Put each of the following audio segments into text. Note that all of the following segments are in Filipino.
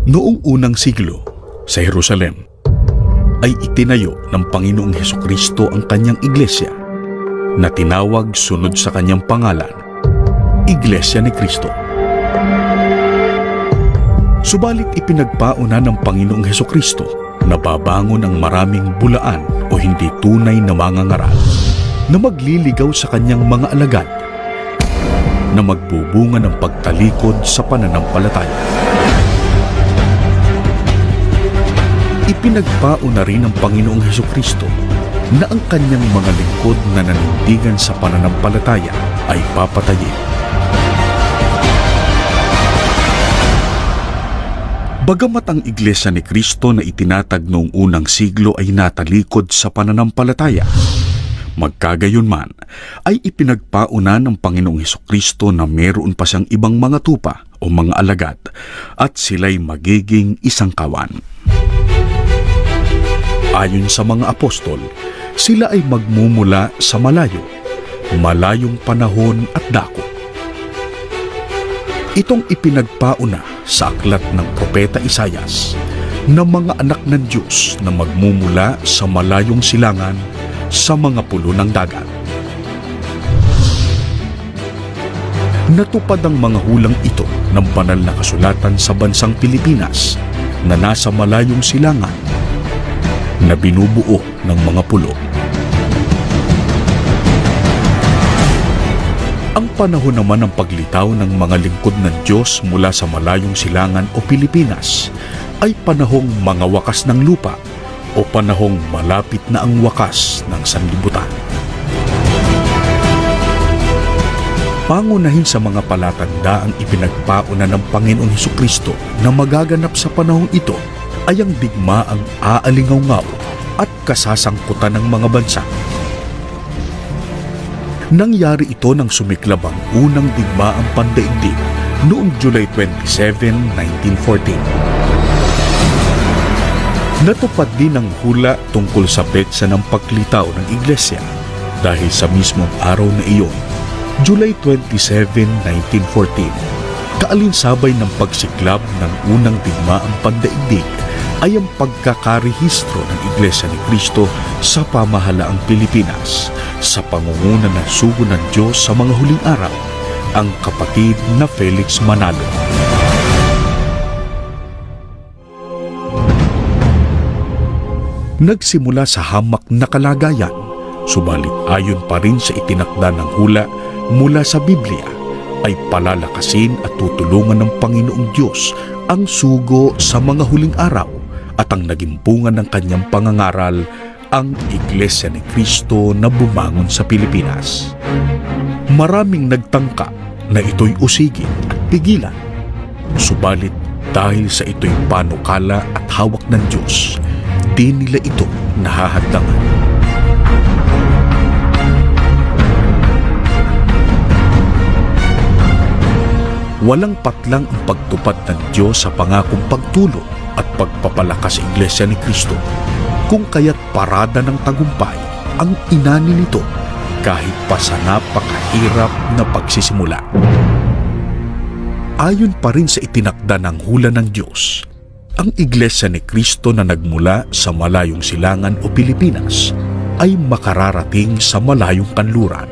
Noong unang siglo, sa Jerusalem, ay itinayo ng Panginoong Hesukristo ang kanyang iglesia na tinawag sunod sa kanyang pangalan, Iglesia ni Cristo. Subalit ipinagpauna ng Panginoong Hesukristo na babangon ang maraming bulaan o hindi tunay na mangangaral na magliligaw sa kanyang mga alagad na magbubunga ng pagtalikod sa pananampalataya. Ipinagpauna rin ng Panginoong Hesukristo na ang kanyang mga lingkod na nanindigan sa pananampalataya ay papatayin. Bagamat ang Iglesia ni Cristo na itinatag noong unang siglo ay natalikod sa pananampalataya, magkagayunman ay ipinagpauna ng Panginoong Hesukristo na meron pa siyang ibang mga tupa o mga alagad at sila'y magiging isang kawan. Ayon sa mga apostol, sila ay magmumula sa malayong panahon at dako. Itong ipinagpauna sa aklat ng Propeta Isayas na mga anak ng Diyos na magmumula sa malayong silangan sa mga pulo ng dagat. Natupad ang mga hulang ito ng banal na kasulatan sa bansang Pilipinas na nasa malayong silangan na binubuo ng mga pulo. Ang panahon naman ng paglitaw ng mga lingkod ng Diyos mula sa malayong silangan o Pilipinas ay panahong mga wakas ng lupa o panahong malapit na ang wakas ng sanlibutan. Pangunahin sa mga palatanda ang ipinagpauna ng Panginoong Hesukristo na magaganap sa panahong ito ay ang digmaang aalingaw-ngaw at kasasangkutan ng mga bansa. Nangyari ito nang sumiklab ang unang digmaang pandaigdig noong July 27, 1914. Natupad din ang hula tungkol sa petsa ng paglitaw ng iglesia dahil sa mismong araw na iyon, July 27, 1914, kaalinsabay ng pagsiklab ng unang digmaang pandaigdig ay ang pagkakarehistro ng Iglesia ni Cristo sa pamahalaang Pilipinas sa pangunguna ng sugo ng Diyos sa mga huling araw, ang kapatid na Felix Manalo. Nagsimula sa hamak na kalagayan, subalit ayon pa rin sa itinakda ng hula mula sa Biblia, ay palalakasin at tutulungan ng Panginoong Diyos ang sugo sa mga huling araw at ang naging bunga ng kanyang pangangaral, ang Iglesia ni Cristo na bumangon sa Pilipinas. Maraming nagtangka na ito'y usigin at pigilan, subalit dahil sa ito'y panukala at hawak ng Diyos, di nila ito nahahadlangan. Walang patlang ang pagtupad ng Diyos sa pangakong pagtulong at pagpapalakas sa Iglesia ni Cristo, kung kaya't parada ng tagumpay ang inani nito kahit pa sa napakahirap na pagsisimula. Ayon pa rin sa itinakda ng hula ng Diyos, ang Iglesia ni Cristo na nagmula sa malayong silangan o Pilipinas ay makararating sa malayong kanluran.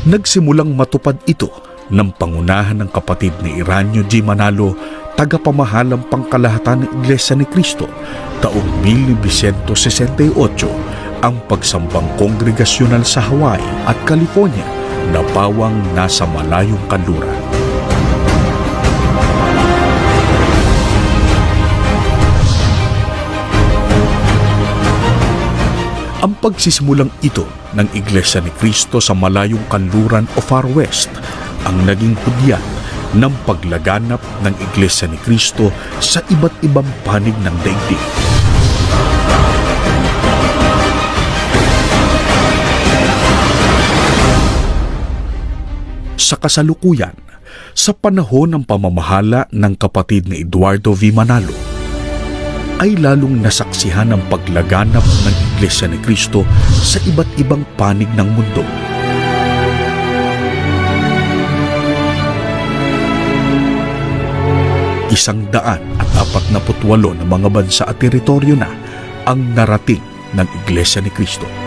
Nagsimulang matupad ito ng pangunahan ng kapatid ni Eranio G. Manalo, tagapamahalang pangkalahatan ng Iglesia ni Cristo, taong 1968, ang pagsambang kongregasyonal sa Hawaii at California na pawang nasa malayong kanluran. Ang pagsisimulang ito ng Iglesia ni Cristo sa malayong kanluran o Far West ang naging hudyat ng paglaganap ng Iglesia ni Cristo sa iba't ibang panig ng daigdig. Sa kasalukuyan, sa panahon ng pamamahala ng kapatid ni Eduardo V. Manalo, ay lalong nasaksihan ang paglaganap ng Iglesia ni Cristo sa iba't ibang panig ng mundo. 148 na mga bansa at teritoryo na ang narating ng Iglesia ni Cristo.